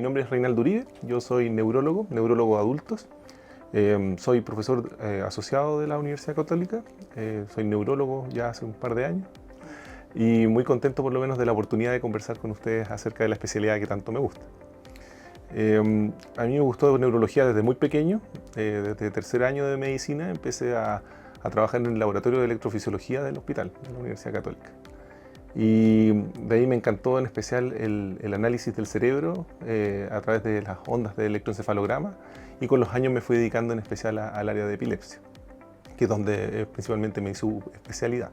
Mi nombre es Reinaldo Uribe, yo soy neurólogo de adultos. Soy profesor asociado de la Universidad Católica, soy neurólogo ya hace un par de años y muy contento por lo menos de la oportunidad de conversar con ustedes acerca de la especialidad que tanto me gusta. A mí me gustó neurología desde muy pequeño, desde tercer año de medicina empecé a trabajar en el laboratorio de electrofisiología del hospital de la Universidad Católica. Y de ahí me encantó en especial el análisis del cerebro a través de las ondas de electroencefalograma, y con los años me fui dedicando en especial al área de epilepsia, que es donde principalmente me hice su especialidad.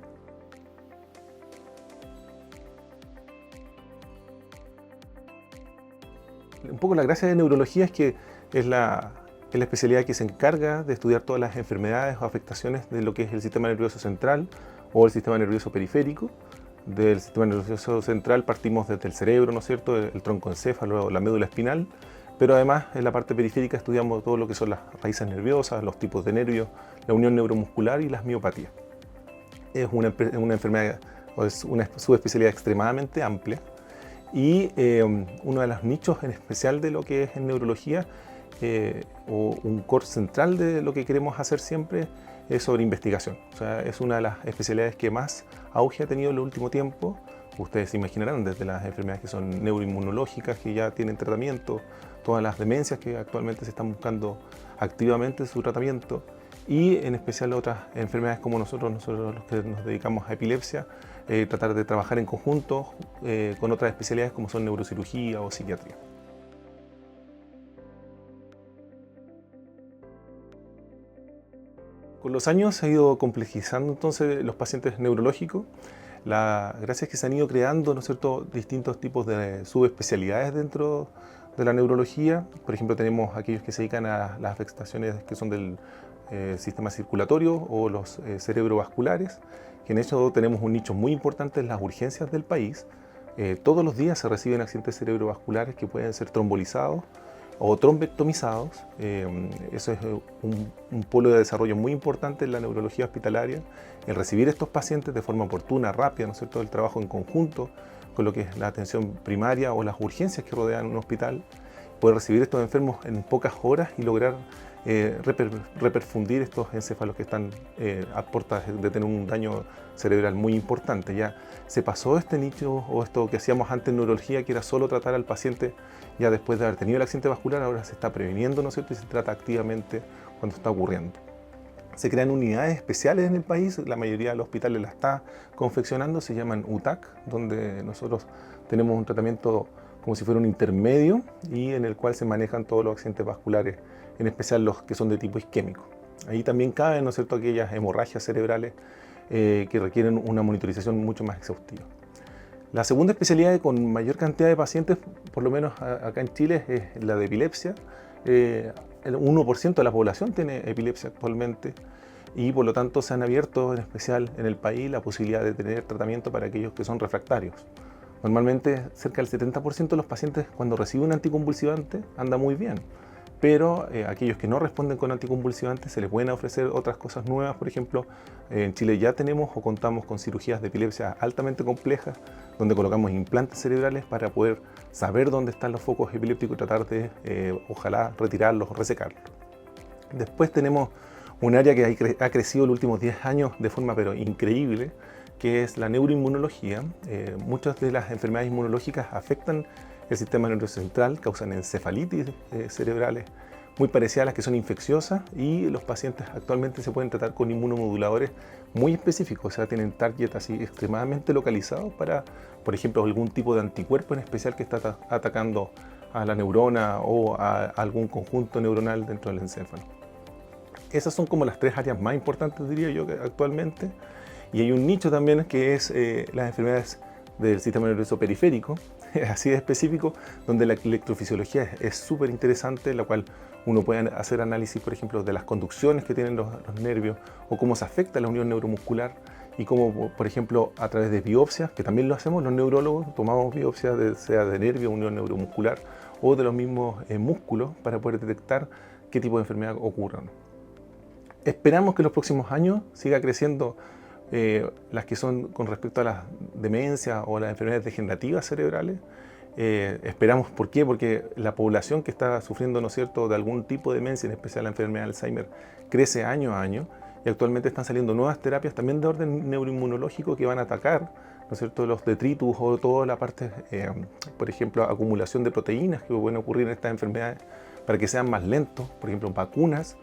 Un poco la gracia de neurología es que es la especialidad que se encarga de estudiar todas las enfermedades o afectaciones de lo que es el sistema nervioso central o el sistema nervioso periférico. Del sistema nervioso central partimos desde el cerebro, ¿no es cierto?, el troncoencéfalo, la médula espinal, pero además en la parte periférica estudiamos todo lo que son las raíces nerviosas, los tipos de nervios, la unión neuromuscular y las miopatías. Es una enfermedad, o es una subespecialidad extremadamente amplia, y uno de los nichos en especial de lo que es en neurología, o un core central de lo que queremos hacer siempre, es sobre investigación. O sea, es una de las especialidades que más auge ha tenido en el último tiempo. Ustedes se imaginarán, desde las enfermedades que son neuroinmunológicas, que ya tienen tratamiento, todas las demencias que actualmente se están buscando activamente su tratamiento, y en especial otras enfermedades como nosotros los que nos dedicamos a epilepsia, tratar de trabajar en conjunto con otras especialidades como son neurocirugía o psiquiatría. Con los años se ha ido complejizando entonces los pacientes neurológicos. La gracia es que se han ido creando, ¿no es cierto?, distintos tipos de subespecialidades dentro de la neurología. Por ejemplo, tenemos aquellos que se dedican a las afectaciones que son del sistema circulatorio o los cerebrovasculares, que en eso tenemos un nicho muy importante en las urgencias del país. Todos los días se reciben accidentes cerebrovasculares que pueden ser trombolizados o trombectomizados. Eso es un polo de desarrollo muy importante en la neurología hospitalaria, el recibir estos pacientes de forma oportuna, rápida, ¿no es cierto?, el trabajo en conjunto con lo que es la atención primaria o las urgencias que rodean un hospital, poder recibir estos enfermos en pocas horas y lograr reperfundir estos encéfalos que están a puertas de tener un daño cerebral muy importante. Ya se pasó este nicho o esto que hacíamos antes en neurología, que era solo tratar al paciente ya después de haber tenido el accidente vascular. Ahora se está previniendo, ¿no es cierto?, y se trata activamente cuando está ocurriendo. Se crean unidades especiales en el país, la mayoría de los hospitales la está confeccionando, se llaman UTAC, donde nosotros tenemos un tratamiento como si fuera un intermedio y en el cual se manejan todos los accidentes vasculares, en especial los que son de tipo isquémico. Ahí también caben, ¿no es cierto?, aquellas hemorragias cerebrales que requieren una monitorización mucho más exhaustiva. La segunda especialidad con mayor cantidad de pacientes, por lo menos acá en Chile, es la de epilepsia. El 1% de la población tiene epilepsia actualmente, y por lo tanto se han abierto en especial en el país la posibilidad de tener tratamiento para aquellos que son refractarios. Normalmente cerca del 70% de los pacientes cuando reciben un anticonvulsivante anda muy bien, pero aquellos que no responden con anticonvulsivantes se les pueden ofrecer otras cosas nuevas. Por ejemplo, en Chile ya tenemos o contamos con cirugías de epilepsia altamente complejas, donde colocamos implantes cerebrales para poder saber dónde están los focos epilépticos y tratar de, ojalá, retirarlos o resecarlos. Después tenemos un área que ha crecido en los últimos 10 años de forma pero increíble, que es la neuroinmunología. Muchas de las enfermedades inmunológicas afectan el sistema nervioso central, causan encefalitis cerebrales muy parecidas a las que son infecciosas, y los pacientes actualmente se pueden tratar con inmunomoduladores muy específicos, o sea, tienen target así extremadamente localizados para, por ejemplo, algún tipo de anticuerpo en especial que está atacando a la neurona o a algún conjunto neuronal dentro del encéfalo. Esas son como las tres áreas más importantes, diría yo, actualmente. Y hay un nicho también que es las enfermedades del sistema nervioso periférico, así de específico, donde la electrofisiología es súper interesante, en la cual uno puede hacer análisis, por ejemplo, de las conducciones que tienen los nervios, o cómo se afecta la unión neuromuscular, y cómo, por ejemplo, a través de biopsias, que también lo hacemos los neurólogos, tomamos biopsias sea de nervio, unión neuromuscular, o de los mismos músculos, para poder detectar qué tipo de enfermedad ocurre. Esperamos que en los próximos años siga creciendo las que son con respecto a las demencias o las enfermedades degenerativas cerebrales, Esperamos, ¿por qué? Porque la población que está sufriendo, ¿no es cierto?, de algún tipo de demencia, en especial la enfermedad de Alzheimer, crece año a año y actualmente están saliendo nuevas terapias también de orden neuroinmunológico que van a atacar, ¿no es cierto?, los detritus o toda la parte, por ejemplo, acumulación de proteínas que pueden ocurrir en estas enfermedades para que sean más lentos, por ejemplo, vacunas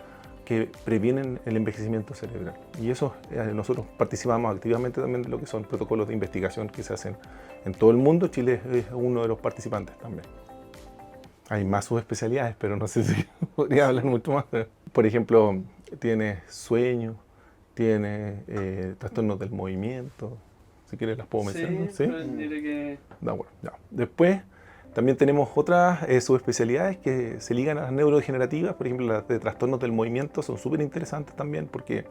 que previenen el envejecimiento cerebral. Y eso nosotros participamos activamente también de lo que son protocolos de investigación que se hacen en todo el mundo. Chile es uno de los participantes también. Hay más subespecialidades, pero no sé si podría hablar mucho más. Por ejemplo, tiene sueño, tiene trastornos del movimiento. Si quieres las puedo mencionar. Sí, pero diré que... Da, bueno, ya. Después también tenemos otras subespecialidades que se ligan a las neurodegenerativas, por ejemplo las de trastornos del movimiento son súper interesantes también porque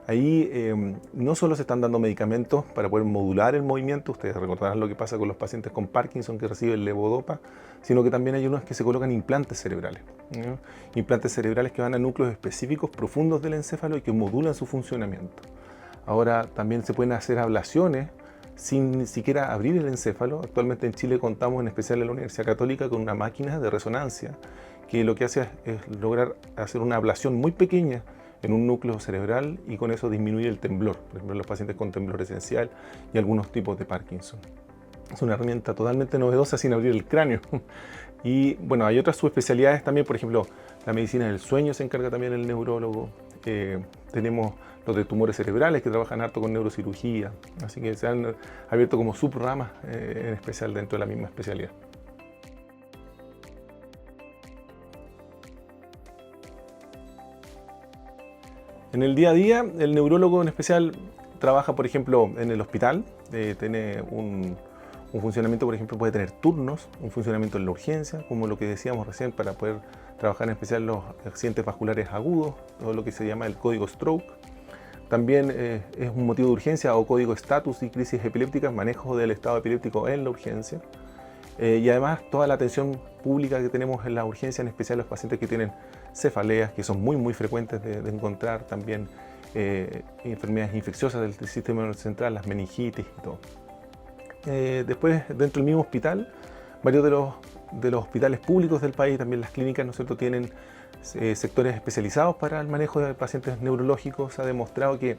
ahí no solo se están dando medicamentos para poder modular el movimiento, ustedes recordarán lo que pasa con los pacientes con Parkinson que reciben levodopa, sino que también hay unos que se colocan implantes cerebrales, ¿no? Implantes cerebrales que van a núcleos específicos profundos del encéfalo y que modulan su funcionamiento. Ahora también se pueden hacer ablaciones sin ni siquiera abrir el encéfalo. Actualmente en Chile contamos, en especial en la Universidad Católica, con una máquina de resonancia que lo que hace es lograr hacer una ablación muy pequeña en un núcleo cerebral y con eso disminuir el temblor, por ejemplo en los pacientes con temblor esencial y algunos tipos de Parkinson. Es una herramienta totalmente novedosa sin abrir el cráneo. Y bueno, hay otras subespecialidades también, por ejemplo, la medicina del sueño se encarga también el neurólogo. Tenemos los de tumores cerebrales que trabajan harto con neurocirugía, así que se han abierto como subramas en especial dentro de la misma especialidad. En el día a día, el neurólogo en especial trabaja, por ejemplo, en el hospital, tiene un funcionamiento, por ejemplo, puede tener turnos, un funcionamiento en la urgencia, como lo que decíamos recién, para poder trabajar en especial los accidentes vasculares agudos, todo lo que se llama el código stroke. También es un motivo de urgencia o código estatus y crisis epilépticas, manejo del estado epiléptico en la urgencia. Y además toda la atención pública que tenemos en la urgencia, en especial los pacientes que tienen cefaleas, que son muy frecuentes de encontrar, también enfermedades infecciosas del sistema nervioso central, las meningitis y todo. Después, dentro del mismo hospital, varios de los hospitales públicos del país, también las clínicas, ¿no es cierto?, tienen sectores especializados para el manejo de pacientes neurológicos. Se ha demostrado que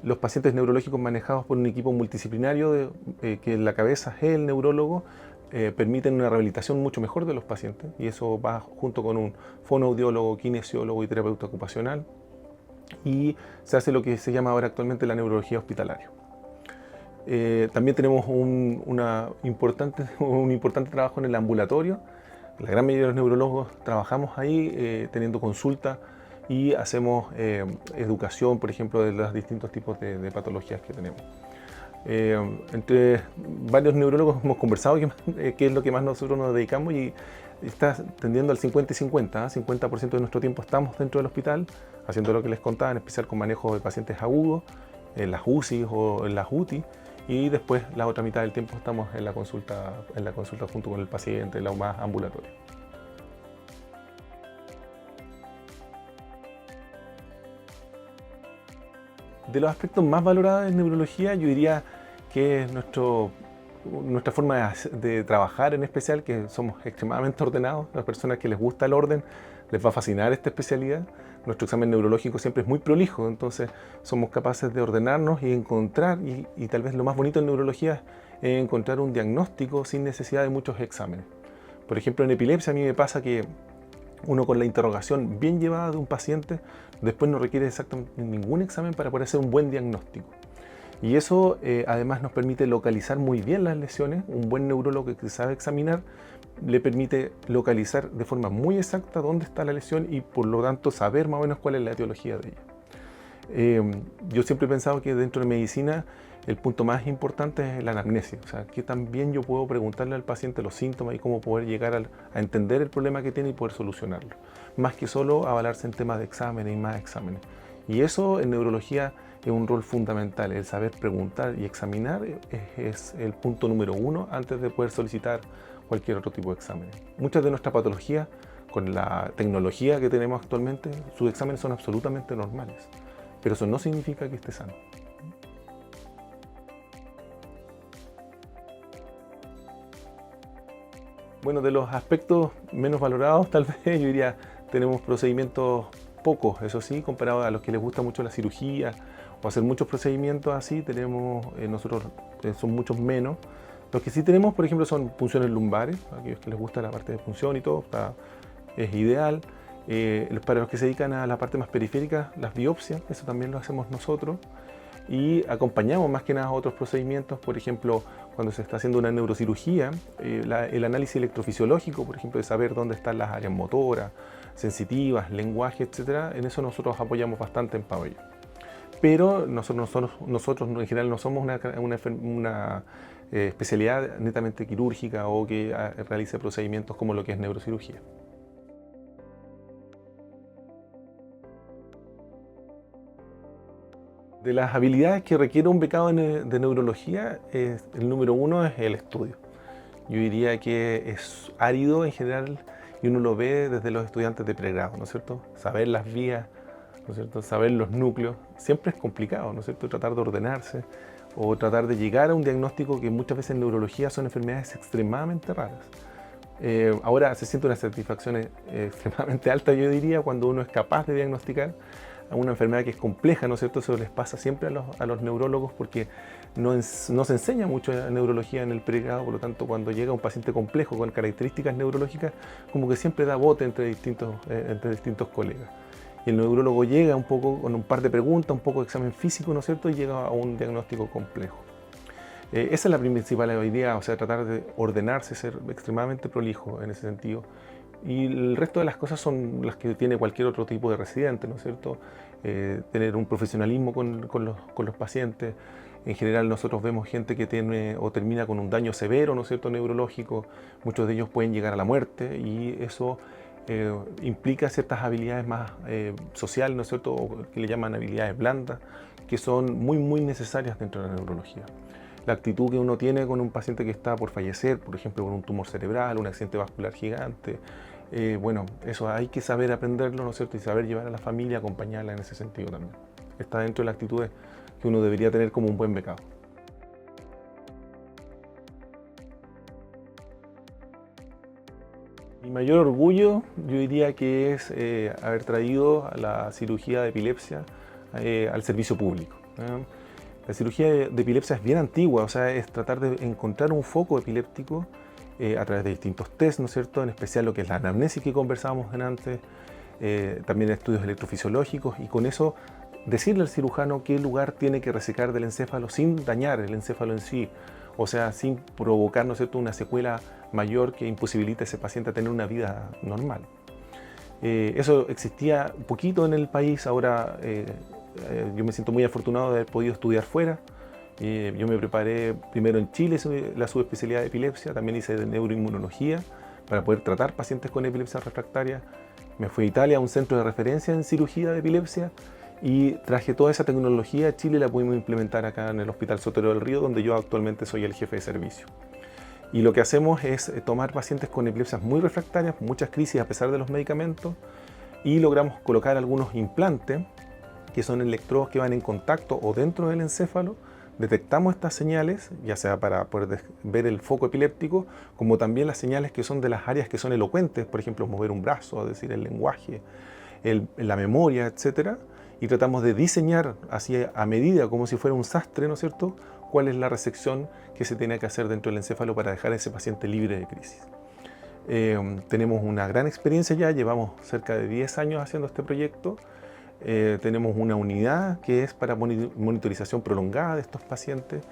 los pacientes neurológicos manejados por un equipo multidisciplinario, que en la cabeza es el neurólogo, permiten una rehabilitación mucho mejor de los pacientes, y eso va junto con un fonoaudiólogo, kinesiólogo y terapeuta ocupacional, y se hace lo que se llama ahora actualmente la neurología hospitalaria. También tenemos un importante trabajo en el ambulatorio. La gran mayoría de los neurólogos trabajamos ahí teniendo consulta y hacemos educación, por ejemplo, de los distintos tipos de patologías que tenemos. Entre varios neurólogos hemos conversado qué es lo que más nosotros nos dedicamos, y está tendiendo al 50 y 50, ¿eh? 50% de nuestro tiempo estamos dentro del hospital haciendo lo que les contaba, en especial con manejo de pacientes agudos, en las UCI o en las UTI, y después la otra mitad del tiempo estamos en la consulta junto con el paciente, la más ambulatoria. De los aspectos más valorados en neurología, yo diría que es nuestra forma de trabajar, en especial, que somos extremadamente ordenados. Las personas que les gusta el orden les va a fascinar esta especialidad. Nuestro examen neurológico siempre es muy prolijo, entonces somos capaces de ordenarnos y encontrar, y tal vez lo más bonito en neurología es encontrar un diagnóstico sin necesidad de muchos exámenes. Por ejemplo, en epilepsia a mí me pasa que uno, con la interrogación bien llevada de un paciente, después no requiere exactamente ningún examen para poder hacer un buen diagnóstico. Y eso además nos permite localizar muy bien las lesiones. Un buen neurólogo que sabe examinar le permite localizar de forma muy exacta dónde está la lesión y por lo tanto saber más o menos cuál es la etiología de ella. Yo siempre he pensado que dentro de medicina el punto más importante es la anamnesia, o sea, qué tan bien yo puedo preguntarle al paciente los síntomas y cómo poder llegar a entender el problema que tiene y poder solucionarlo, más que solo avalarse en temas de exámenes y más exámenes. Y eso en neurología es un rol fundamental, el saber preguntar y examinar es el punto número uno antes de poder solicitar cualquier otro tipo de examen. Muchas de nuestras patologías, con la tecnología que tenemos actualmente, sus exámenes son absolutamente normales, pero eso no significa que esté sano. Bueno, de los aspectos menos valorados, tal vez, yo diría, tenemos procedimientos pocos, eso sí, comparado a los que les gusta mucho la cirugía o hacer muchos procedimientos así, tenemos nosotros son muchos menos. Los que sí tenemos, por ejemplo, son punciones lumbares, a aquellos que les gusta la parte de punción y todo, es ideal. Para los que se dedican a la parte más periférica, las biopsias, eso también lo hacemos nosotros. Y acompañamos más que nada otros procedimientos, por ejemplo, cuando se está haciendo una neurocirugía, el análisis electrofisiológico, por ejemplo, de saber dónde están las áreas motoras, sensitivas, lenguaje, etcétera, en eso nosotros apoyamos bastante en pabellón. Pero nosotros en general no somos una especialidad netamente quirúrgica o que realice procedimientos como lo que es neurocirugía. De las habilidades que requiere un becado de neurología, el número uno es el estudio. Yo diría que es árido en general y uno lo ve desde los estudiantes de pregrado, ¿no es cierto? Saber las vías, ¿no es cierto? Saber los núcleos, siempre es complicado, ¿no es cierto? Tratar de ordenarse o tratar de llegar a un diagnóstico que muchas veces en neurología son enfermedades extremadamente raras. Ahora se siente una satisfacción extremadamente alta, yo diría, cuando uno es capaz de diagnosticar a una enfermedad que es compleja, ¿no es cierto? Eso les pasa siempre a los neurólogos porque no se enseña mucho neurología en el pregrado, por lo tanto, cuando llega un paciente complejo con características neurológicas, como que siempre da bote entre distintos colegas. Y el neurólogo llega un poco con un par de preguntas, un poco de examen físico, ¿no es cierto? Y llega a un diagnóstico complejo. Esa es la principal idea, o sea, tratar de ordenarse, ser extremadamente prolijo en ese sentido. Y el resto de las cosas son las que tiene cualquier otro tipo de residente, ¿no es cierto? Tener un profesionalismo con los pacientes. En general nosotros vemos gente que tiene o termina con un daño severo, ¿no es cierto?, neurológico. Muchos de ellos pueden llegar a la muerte y eso implica ciertas habilidades más sociales, ¿no es cierto?, o que le llaman habilidades blandas, que son muy necesarias dentro de la neurología. La actitud que uno tiene con un paciente que está por fallecer, por ejemplo, con un tumor cerebral, un accidente vascular gigante, bueno, eso hay que saber aprenderlo, ¿no es cierto?, y saber llevar a la familia, acompañarla en ese sentido también. Está dentro de las actitudes que uno debería tener como un buen becado. Mi mayor orgullo, yo diría que es haber traído a la cirugía de epilepsia al servicio público. La cirugía de epilepsia es bien antigua, o sea, es tratar de encontrar un foco epiléptico a través de distintos test, ¿no es cierto?, en especial lo que es la anamnesis que conversábamos antes, también estudios electrofisiológicos, y con eso decirle al cirujano qué lugar tiene que resecar del encéfalo sin dañar el encéfalo en sí, o sea, sin provocar, ¿no es cierto?, una secuela mayor que imposibilite a ese paciente a tener una vida normal. Eso existía un poquito en el país, ahora yo me siento muy afortunado de haber podido estudiar fuera. Yo me preparé primero en Chile, la subespecialidad de epilepsia, también hice de neuroinmunología para poder tratar pacientes con epilepsia refractaria. Me fui a Italia a un centro de referencia en cirugía de epilepsia y traje toda esa tecnología a Chile y la pudimos implementar acá en el Hospital Sotero del Río, donde yo actualmente soy el jefe de servicio. Y lo que hacemos es tomar pacientes con epilepsias muy refractarias, muchas crisis a pesar de los medicamentos, y logramos colocar algunos implantes, que son electrodos que van en contacto o dentro del encéfalo. Detectamos estas señales, ya sea para poder ver el foco epiléptico, como también las señales que son de las áreas que son elocuentes, por ejemplo, mover un brazo, es decir, el lenguaje, la memoria, etc. Y tratamos de diseñar así a medida, como si fuera un sastre, ¿no es cierto?, cuál es la resección que se tiene que hacer dentro del encéfalo para dejar a ese paciente libre de crisis. Tenemos una gran experiencia ya, llevamos cerca de 10 años haciendo este proyecto. Tenemos una unidad que es para monitorización prolongada de estos pacientes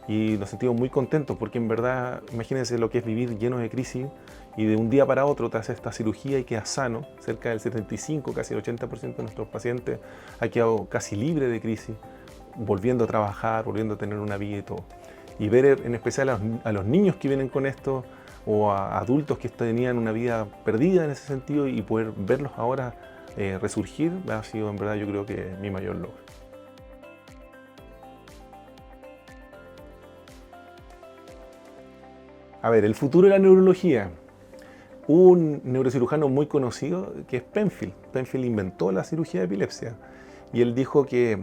y nos sentimos muy contentos porque en verdad, imagínense lo que es vivir lleno de crisis y de un día para otro te hace esta cirugía y quedas sano. Cerca del 75, casi el 80% de nuestros pacientes ha quedado casi libre de crisis, volviendo a trabajar, volviendo a tener una vida y todo. Y ver en especial a los niños que vienen con esto o a adultos que tenían una vida perdida en ese sentido y poder verlos ahora resurgir ha sido en verdad yo creo que mi mayor logro. A ver, el futuro de la neurología. Hubo un neurocirujano muy conocido que es Penfield. Penfield inventó la cirugía de epilepsia y él dijo que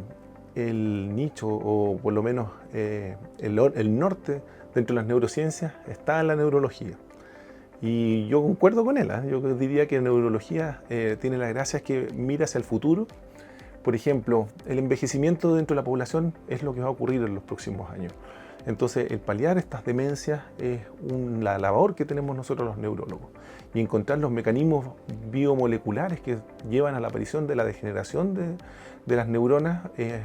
el nicho, o por lo menos el norte dentro de las neurociencias, está en la neurología. Y yo concuerdo con él, ¿eh? Yo diría que neurología tiene la gracia que mira hacia el futuro. Por ejemplo, el envejecimiento dentro de la población es lo que va a ocurrir en los próximos años. Entonces, el paliar estas demencias es la labor que tenemos nosotros los neurólogos. Y encontrar los mecanismos biomoleculares que llevan a la aparición de la degeneración de las neuronas es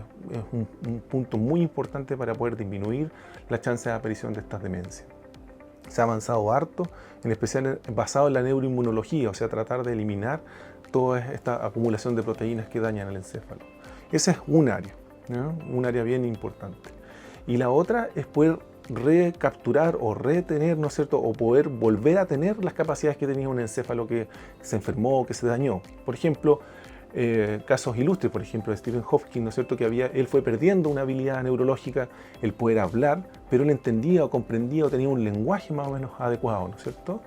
un punto muy importante para poder disminuir la chance de aparición de estas demencias. Se ha avanzado harto, en especial basado en la neuroinmunología, o sea, tratar de eliminar toda esta acumulación de proteínas que dañan el encéfalo. Ese es un área, ¿no? Un área bien importante. Y la otra es poder recapturar o retener, ¿no es cierto?, o poder volver a tener las capacidades que tenía un encéfalo que se enfermó, que se dañó. Por ejemplo, casos ilustres, por ejemplo, de Stephen Hawking, ¿no es cierto?, que él fue perdiendo una habilidad neurológica, el poder hablar, pero él entendía o comprendía o tenía un lenguaje más o menos adecuado, ¿no es cierto?,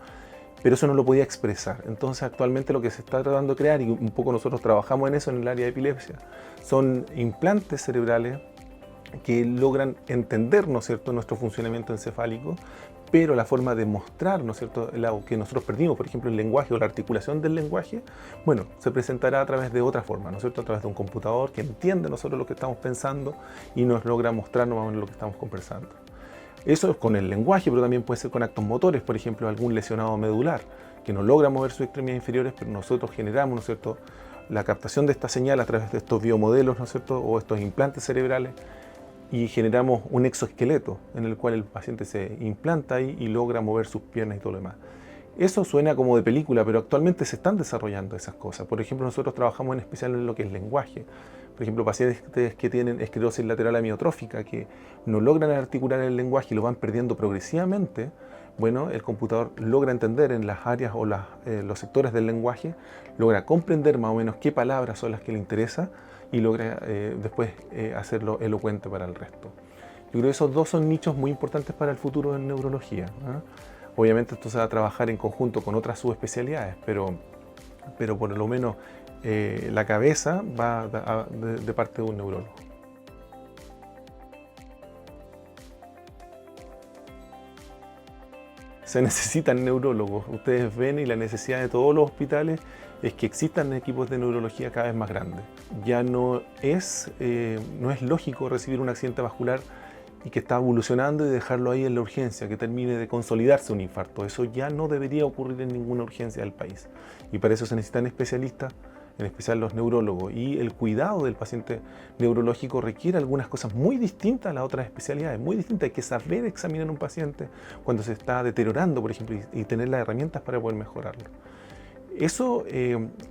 pero eso no lo podía expresar. Entonces actualmente lo que se está tratando de crear, y un poco nosotros trabajamos en eso en el área de epilepsia, son implantes cerebrales que logran entender, ¿no es cierto?, nuestro funcionamiento encefálico, pero la forma de mostrar, ¿no es cierto?, lo que nosotros perdimos, por ejemplo, el lenguaje o la articulación del lenguaje, bueno, se presentará a través de otra forma, ¿no es cierto?, a través de un computador que entiende nosotros lo que estamos pensando y nos logra mostrarnos más o menos lo que estamos conversando. Eso es con el lenguaje, pero también puede ser con actos motores, por ejemplo, algún lesionado medular que no logra mover sus extremidades inferiores, pero nosotros generamos, ¿no es cierto?, la captación de esta señal a través de estos biomodelos, ¿no es cierto?, o estos implantes cerebrales, y generamos un exoesqueleto en el cual el paciente se implanta ahí y logra mover sus piernas y todo lo demás. Eso suena como de película, pero actualmente se están desarrollando esas cosas. Por ejemplo, nosotros trabajamos en especial en lo que es lenguaje. Por ejemplo, pacientes que tienen esclerosis lateral amiotrófica, que no logran articular el lenguaje y lo van perdiendo progresivamente, bueno, el computador logra entender en las áreas o los sectores del lenguaje, logra comprender más o menos qué palabras son las que le interesa y logra después hacerlo elocuente para el resto. Yo creo que esos dos son nichos muy importantes para el futuro en neurología, ¿eh? Obviamente esto se va a trabajar en conjunto con otras subespecialidades, pero por lo menos la cabeza va de parte de un neurólogo. Se necesitan neurólogos. Ustedes ven, y la necesidad de todos los hospitales es que existan equipos de neurología cada vez más grandes. Ya no es lógico recibir un accidente vascular y que está evolucionando y dejarlo ahí en la urgencia, que termine de consolidarse un infarto. Eso ya no debería ocurrir en ninguna urgencia del país. Y para eso se necesitan especialistas, en especial los neurólogos. Y el cuidado del paciente neurológico requiere algunas cosas muy distintas a las otras especialidades, muy distintas. Hay que saber examinar a un paciente cuando se está deteriorando, por ejemplo, y tener las herramientas para poder mejorarlo. Eso,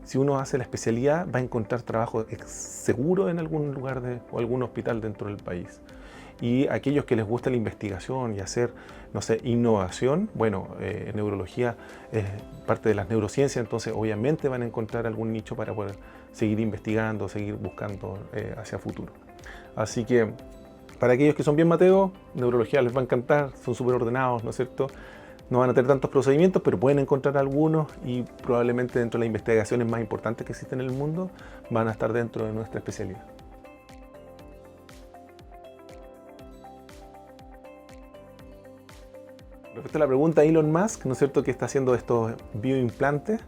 si uno hace la especialidad, va a encontrar trabajo seguro en algún lugar o algún hospital dentro del país. Y aquellos que les gusta la investigación y hacer, no sé, innovación, bueno, neurología es parte de las neurociencias, entonces obviamente van a encontrar algún nicho para poder seguir investigando, seguir buscando hacia futuro. Así que para aquellos que son bien mateos, neurología les va a encantar, son súper ordenados, ¿no es cierto? No van a tener tantos procedimientos, pero pueden encontrar algunos y probablemente dentro de las investigaciones más importantes que existen en el mundo van a estar dentro de nuestra especialidad. Respecto a la pregunta de Elon Musk, ¿no es cierto?, que está haciendo estos bioimplantes,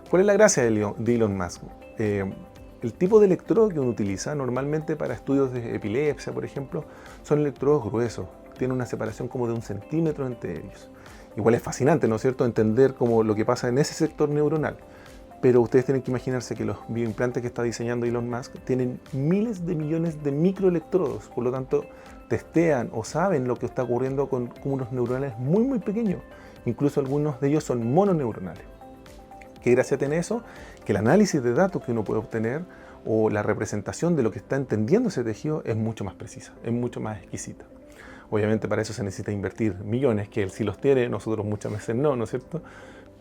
¿cuál es la gracia de Elon Musk? El tipo de electrodo que uno utiliza normalmente para estudios de epilepsia, por ejemplo, son electrodos gruesos, tienen una separación como de 1 centímetro entre ellos. Igual es fascinante, ¿no es cierto?, entender cómo lo que pasa en ese sector neuronal. Pero ustedes tienen que imaginarse que los bioimplantes que está diseñando Elon Musk tienen miles de millones de microelectrodos, por lo tanto testean o saben lo que está ocurriendo con cúmulos neuronales muy muy pequeños, incluso algunos de ellos son mononeuronales. ¿Qué gracia tiene eso? Que el análisis de datos que uno puede obtener o la representación de lo que está entendiendo ese tejido es mucho más precisa, es mucho más exquisita. Obviamente para eso se necesita invertir millones, que él sí los tiene, nosotros muchas veces no, ¿no es cierto?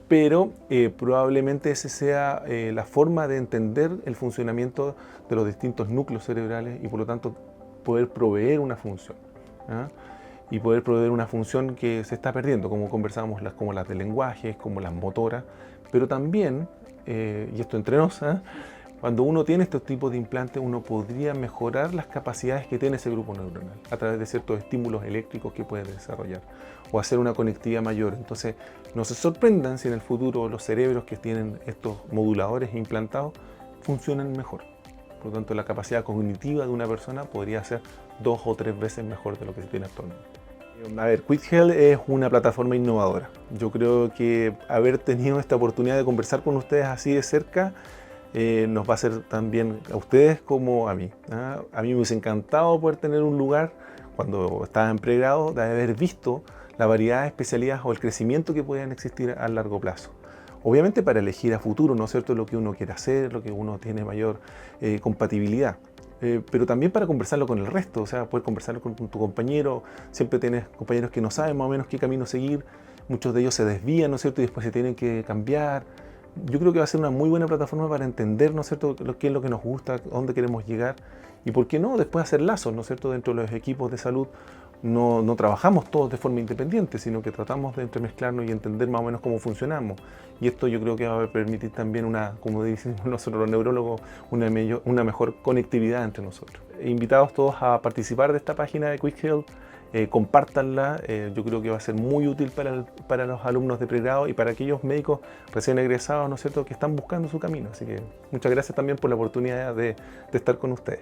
Pero probablemente esa sea la forma de entender el funcionamiento de los distintos núcleos cerebrales y por lo tanto poder proveer una función, ¿ah? Y poder proveer una función que se está perdiendo, como conversábamos, como las de lenguaje, como las motoras, pero también, y esto entre nos, Cuando uno tiene estos tipos de implantes, uno podría mejorar las capacidades que tiene ese grupo neuronal a través de ciertos estímulos eléctricos que puede desarrollar o hacer una conectividad mayor. Entonces, no se sorprendan si en el futuro los cerebros que tienen estos moduladores implantados funcionan mejor. Por lo tanto, la capacidad cognitiva de una persona podría ser 2 o 3 veces mejor de lo que se tiene actualmente. A ver, Quick Health es una plataforma innovadora. Yo creo que haber tenido esta oportunidad de conversar con ustedes así de cerca nos va a hacer también a ustedes como a mí. A mí me hubiese encantado poder tener un lugar cuando estaba en pregrado de haber visto la variedad de especialidades o el crecimiento que pueden existir a largo plazo. Obviamente para elegir a futuro, ¿no es cierto?, lo que uno quiere hacer, lo que uno tiene mayor compatibilidad. Pero también para conversarlo con el resto, o sea, poder conversarlo con tu compañero. Siempre tienes compañeros que no saben más o menos qué camino seguir, muchos de ellos se desvían, ¿no es cierto?, y después se tienen que cambiar. Yo creo que va a ser una muy buena plataforma para entender, ¿no es cierto?, qué es lo que nos gusta, a dónde queremos llegar y por qué no después hacer lazos, ¿no es cierto?, dentro de los equipos de salud. No trabajamos todos de forma independiente, sino que tratamos de entremezclarnos y entender más o menos cómo funcionamos. Y esto yo creo que va a permitir también como decimos nosotros los neurólogos, una mejor conectividad entre nosotros. Invitados todos a participar de esta página de Quick Health, compártanla. Yo creo que va a ser muy útil para los alumnos de pregrado y para aquellos médicos recién egresados, ¿no es cierto?, que están buscando su camino. Así que muchas gracias también por la oportunidad de estar con ustedes.